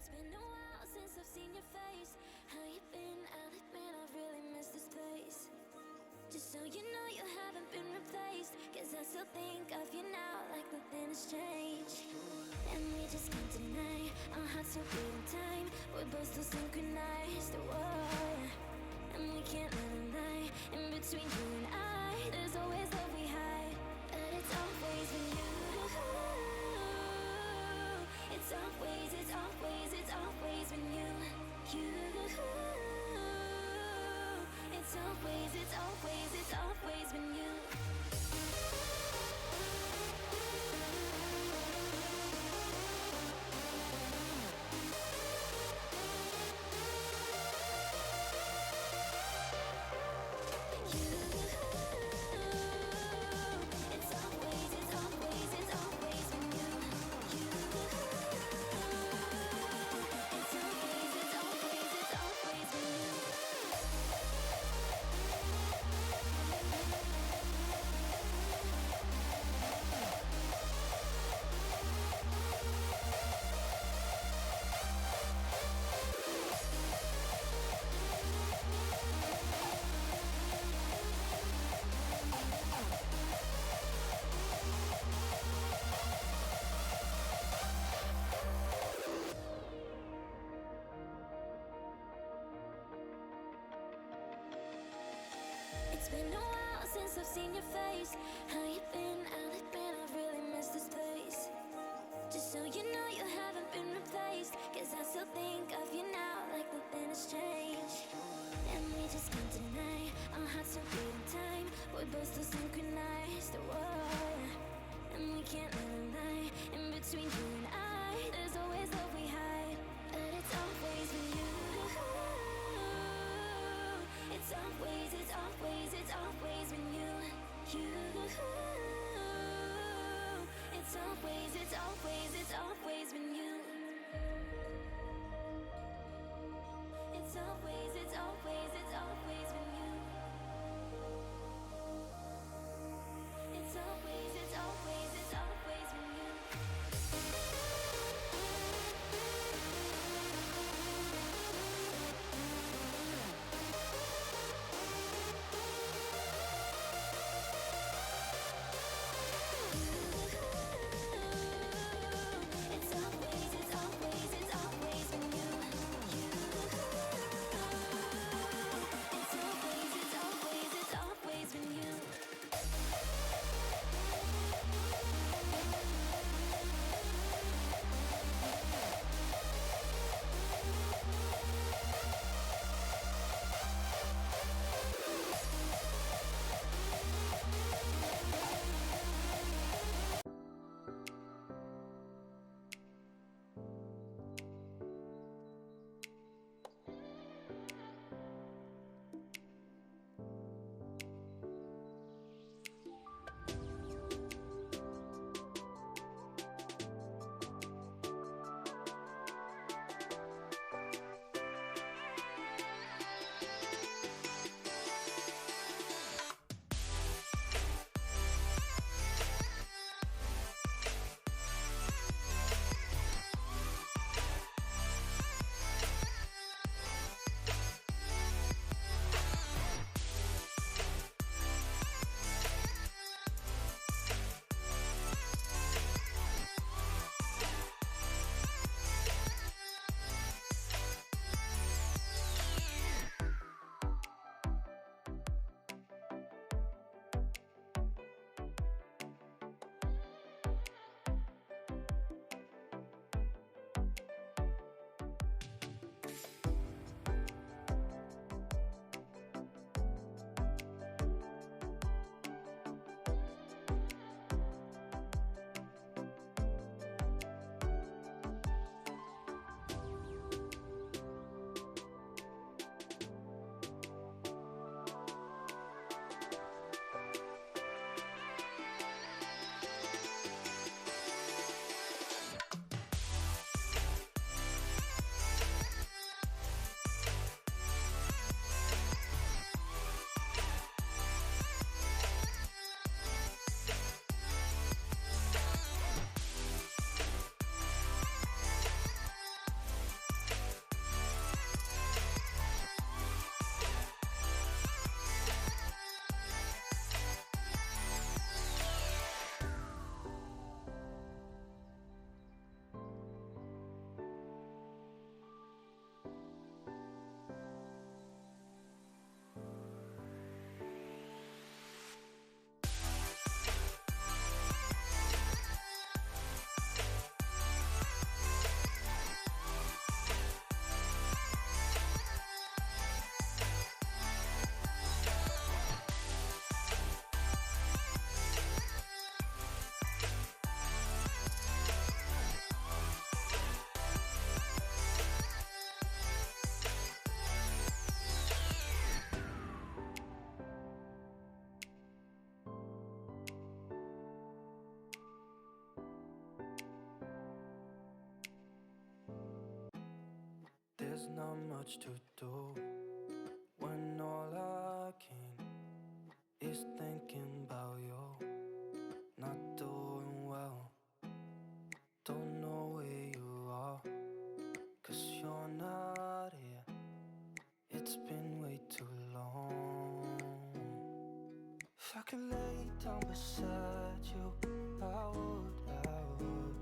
It's been a while since I've seen your face. How you been? I'll admit I really miss this place. Just so you know you haven't been replaced, 'cause I still think of you now like nothing has changed. And we just can't deny our hearts are beating time. We're both still synchronized, whoa. And we can't let a lie. In between you and I, there's always love we hide. But it's always been you. It's always, it's always, it's always been you. It's always, it's always, it's always been you. It's been a while since I've seen your face. How you been? I'll admit I really miss this place. Just so you know you haven't been replaced, 'cause I still think of you now like nothing has changed. And we just can't deny our hearts are beating time. We're both still synchronized, whoa. And we can't let a lie. In between you and I, there's always love we hide. But it's always been you. It's always, it's always, it's always been you. It's always, it's always, it's always been you. It's always, it's always, it's always been you. It's always, it's always, it's always been you. It's always not much to do when all I can is thinking about you. Not doing well, don't know where you are, 'cause you're not here. It's been way too long. If I could lay down beside you, I would,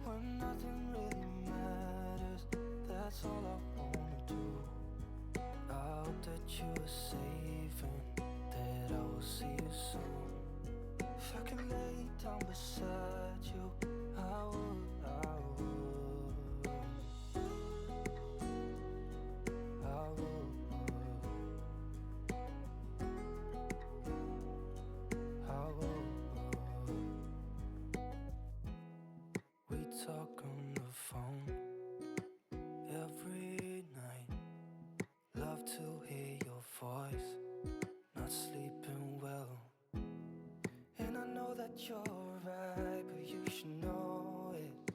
when nothing really matters, that's all I wanna do. I hope that you are safe and that I will see you soon. If I could lay down beside you, I would, I would, I would, I would. We talk on the phone every night. Love to hear your voice, not sleeping well. And I know that you're right, but you should know it.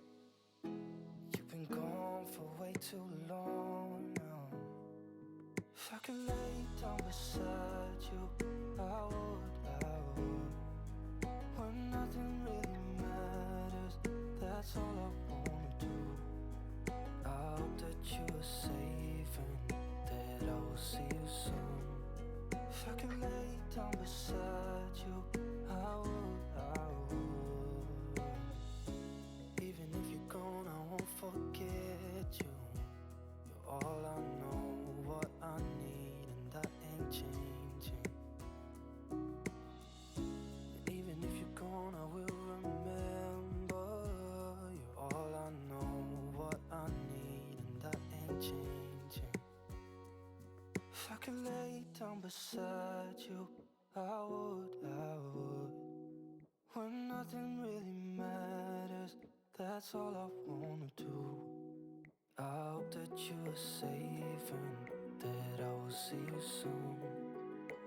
You've been gone for way too long now. If I could lay down beside you, I would, I would. When nothing really matters, that's all I wanna do. I hope that you are safe and that I will see you soon. If I could lay down beside you, I would, I would. Even if you're gone, I won't forget you. You're all I know, what I need, and that ain't changing. And even if you're gone, I will remember. You're all I know, what I need, and that ain't changing. If I could lay down beside you, I would, I would. When nothing really matters, that's all I wanna do. I hope that you are safe and that I will see you soon.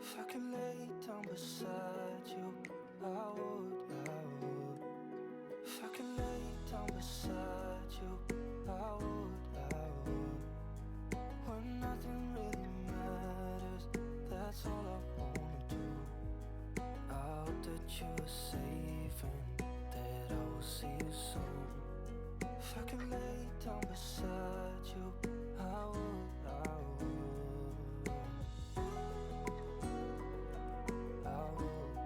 If I could lay down beside you, I would, I would. If I could lay down beside you, I would, I would. When nothing really matters, that's all I wanna do. I hope that you are safe and that I will see you soon. If I could lay down beside you, I would, I would, I would,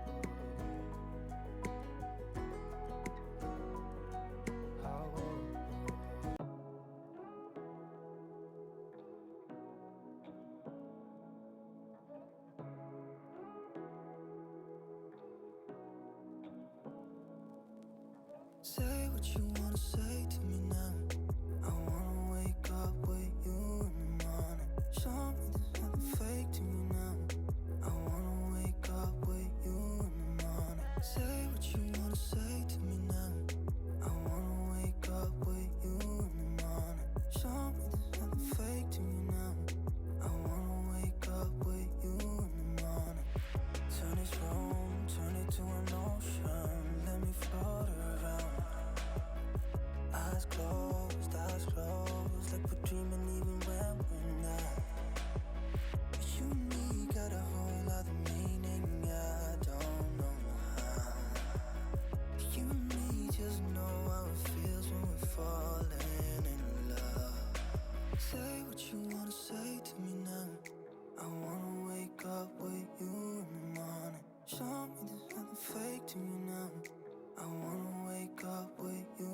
I would. Say what you wanna say to me now. I wanna wake up with you in the morning. Show me there's nothing fake to me now. I wanna wake up with you in the morning. Say what you wanna say to me now. I wanna wake up with you in the morning. Show me there's nothing fake to me now. I wanna wake up with you in the morning. Turn this room, turn it to an ocean. Let me float around. Eyes closed, like we're dreaming even when we're not. You and me got a whole other meaning, I don't know how. You and me just know how it feels when we're falling in love. Say what you wanna say to me now. I wanna wake up with you in the morning. Show me there's nothing fake to me now. I wanna wake up with you